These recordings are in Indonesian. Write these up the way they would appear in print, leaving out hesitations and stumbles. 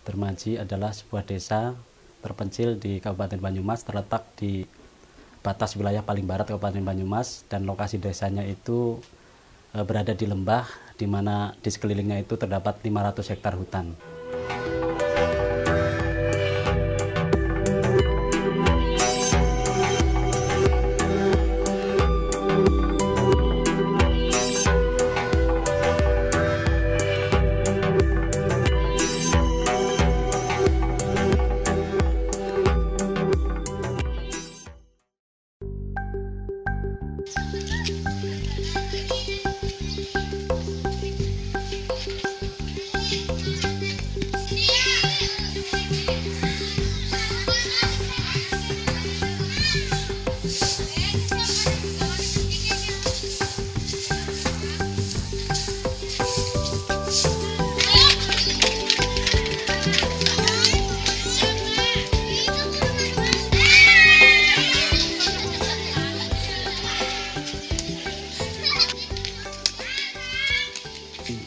Dermaji adalah sebuah desa terpencil di Kabupaten Banyumas, terletak di batas wilayah paling barat Kabupaten Banyumas, dan lokasi desanya itu berada di lembah, di mana di sekelilingnya itu terdapat 500 hektar hutan.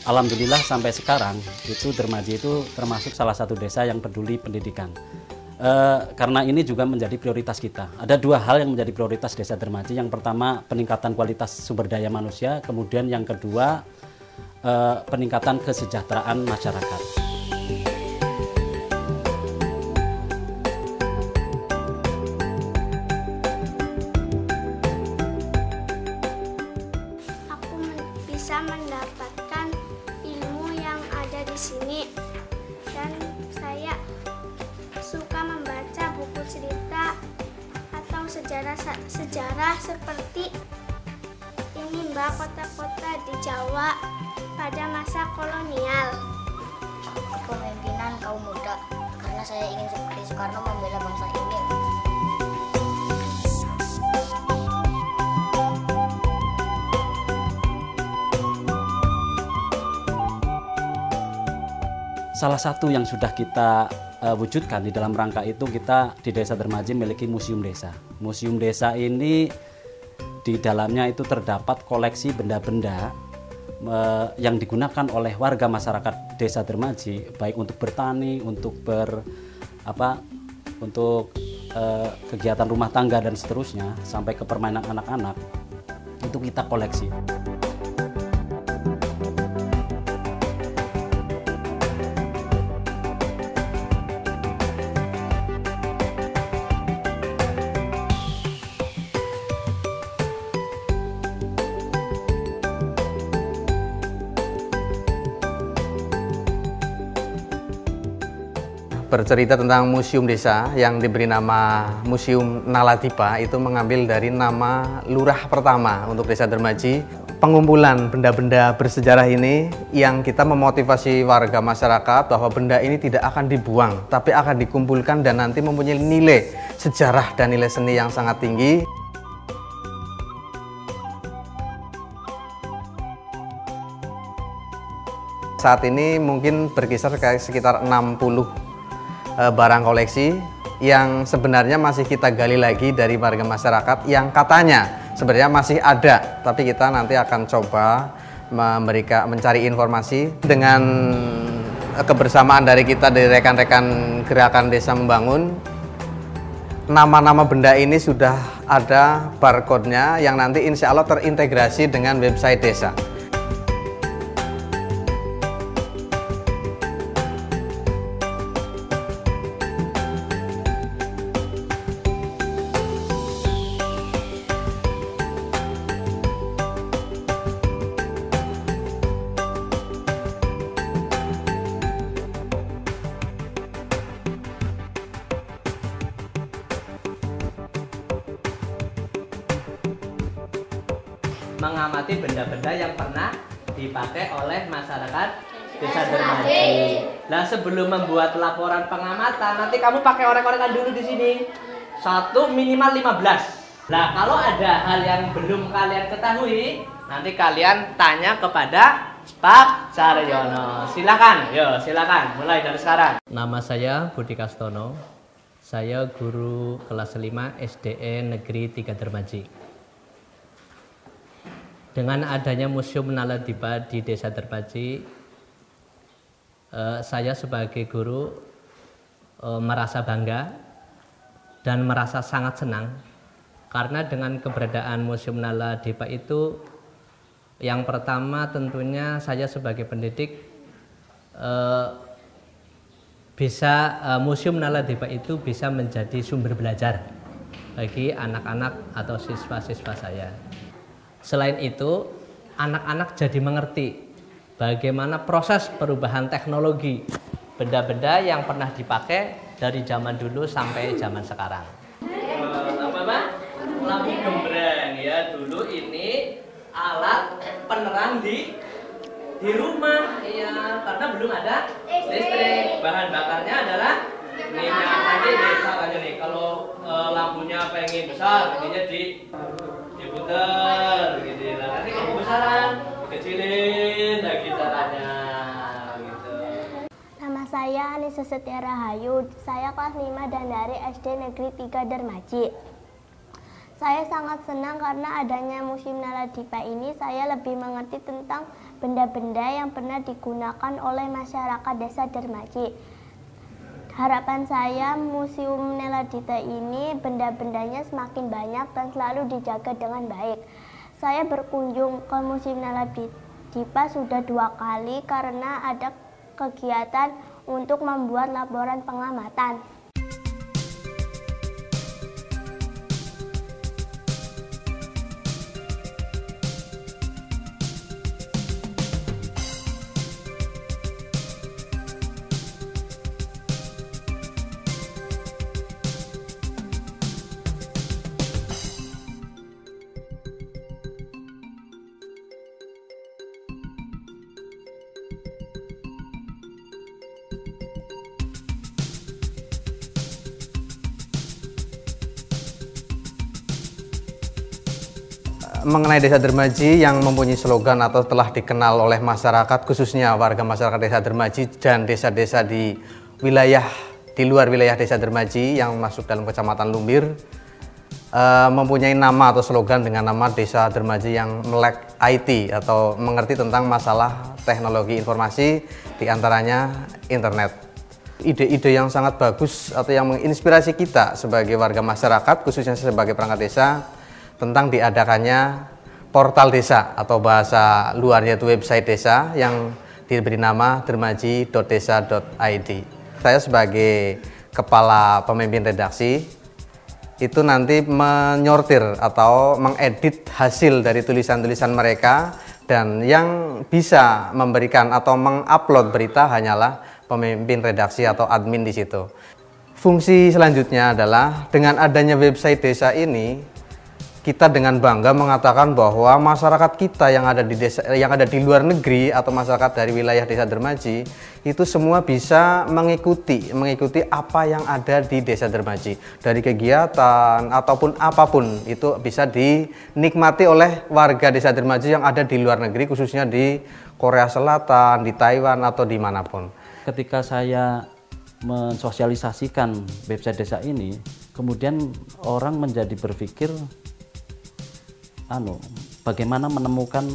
Alhamdulillah sampai sekarang itu Dermaji itu termasuk salah satu desa yang peduli pendidikan. Karena ini juga menjadi prioritas kita. Ada dua hal yang menjadi prioritas desa Dermaji. Yang pertama peningkatan kualitas sumber daya manusia, kemudian yang kedua peningkatan kesejahteraan masyarakat. Bisa mendapatkan ilmu yang ada di sini, dan saya suka membaca buku cerita atau sejarah seperti ini Mbak, kota-kota di Jawa pada masa kolonial. Kepemimpinan kaum muda, karena saya ingin seperti Soekarno membela bangsa ini. Salah satu yang sudah kita wujudkan di dalam rangka itu, kita di Desa Dermaji memiliki museum desa. Museum desa ini di dalamnya itu terdapat koleksi benda-benda yang digunakan oleh warga masyarakat Desa Dermaji, baik untuk bertani, untuk kegiatan rumah tangga dan seterusnya, sampai ke permainan anak-anak, itu kita koleksi. Bercerita tentang museum desa yang diberi nama Museum Naladipa, itu mengambil dari nama lurah pertama untuk Desa Dermaji. Pengumpulan benda-benda bersejarah ini yang kita memotivasi warga masyarakat bahwa benda ini tidak akan dibuang, tapi akan dikumpulkan dan nanti mempunyai nilai sejarah dan nilai seni yang sangat tinggi. Saat ini mungkin berkisar sekitar 60 barang koleksi yang sebenarnya masih kita gali lagi dari warga masyarakat yang katanya sebenarnya masih ada, tapi kita nanti akan coba mencari informasi dengan kebersamaan dari kita, dari rekan-rekan Gerakan Desa Membangun. Nama-nama benda ini sudah ada barcode-nya yang nanti insya Allah terintegrasi dengan website desa. Mengamati benda-benda yang pernah dipakai oleh masyarakat Desa Dermaji. Nah, sebelum membuat laporan pengamatan, nanti kamu pakai orek-orekan dulu di sini. 1 minimal 15. Nah, kalau ada hal yang belum kalian ketahui, nanti kalian tanya kepada Pak Saryono. Silakan, yo silakan, mulai dari sekarang. Nama saya Budi Kastono. Saya guru kelas 5 SDN Negeri 3 Dermaji. Dengan adanya Museum Naladipa di Desa Dermaji, saya sebagai guru merasa bangga dan merasa sangat senang karena dengan keberadaan Museum Nala Dipa itu, yang pertama tentunya saya sebagai pendidik Museum Nala Dipa itu bisa menjadi sumber belajar bagi anak-anak atau siswa-siswa saya. Selain itu, anak-anak jadi mengerti bagaimana proses perubahan teknologi, benda-benda yang pernah dipakai dari zaman dulu sampai zaman sekarang. Lampu gembreng ya, dulu ini alat penerang di rumah ya, karena belum ada listrik. Bahan bakarnya adalah minyak. Nanti misalnya nih, kalau lampunya pengen besar, ininya diputar gitu. Nah, nanti kalau besaran kecilin lagi caranya gitu. Nama saya Anissa Setia Rahayu, saya kelas 5 dan dari SD Negeri 3 Dermaji. Saya sangat senang karena adanya Museum Nala Dipa ini, saya lebih mengerti tentang benda-benda yang pernah digunakan oleh masyarakat desa Dermaji. Harapan saya Museum Nala Dipa ini benda-bendanya semakin banyak dan selalu dijaga dengan baik. Saya berkunjung ke Museum Nala Dipa sudah 2 kali karena ada kegiatan untuk membuat laporan pengamatan. Mengenai Desa Dermaji yang mempunyai slogan atau telah dikenal oleh masyarakat, khususnya warga masyarakat Desa Dermaji dan desa-desa di luar wilayah Desa Dermaji yang masuk dalam Kecamatan Lumbir, mempunyai nama atau slogan dengan nama Desa Dermaji yang melek IT atau mengerti tentang masalah teknologi informasi, diantaranya internet. Ide-ide yang sangat bagus atau yang menginspirasi kita sebagai warga masyarakat, khususnya sebagai perangkat desa, tentang diadakannya portal desa atau bahasa luarnya itu website desa yang diberi nama dermaji.desa.id. Saya sebagai kepala pemimpin redaksi itu nanti menyortir atau mengedit hasil dari tulisan-tulisan mereka, dan yang bisa memberikan atau mengupload berita hanyalah pemimpin redaksi atau admin di situ. Fungsi selanjutnya adalah dengan adanya website desa ini, kita dengan bangga mengatakan bahwa masyarakat kita yang ada di desa, yang ada di luar negeri atau masyarakat dari wilayah Desa Dermaji itu semua bisa mengikuti apa yang ada di Desa Dermaji, dari kegiatan ataupun apapun itu bisa dinikmati oleh warga Desa Dermaji yang ada di luar negeri, khususnya di Korea Selatan, di Taiwan atau dimanapun. Ketika saya mensosialisasikan website desa ini, kemudian orang menjadi berpikir bagaimana menemukan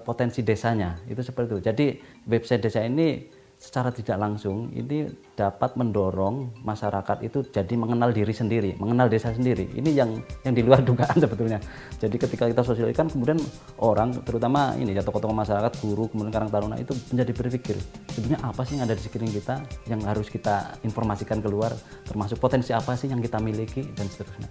potensi desanya, itu seperti itu. Jadi website desa ini secara tidak langsung ini dapat mendorong masyarakat itu jadi mengenal diri sendiri, mengenal desa sendiri. Ini yang di luar dugaan sebetulnya. Jadi ketika kita sosialisasikan, kemudian orang, terutama ini ya tokoh-tokoh masyarakat, guru, kemudian Karang Taruna itu menjadi berpikir sebenarnya apa sih yang ada di sekeliling kita yang harus kita informasikan keluar, termasuk potensi apa sih yang kita miliki dan seterusnya.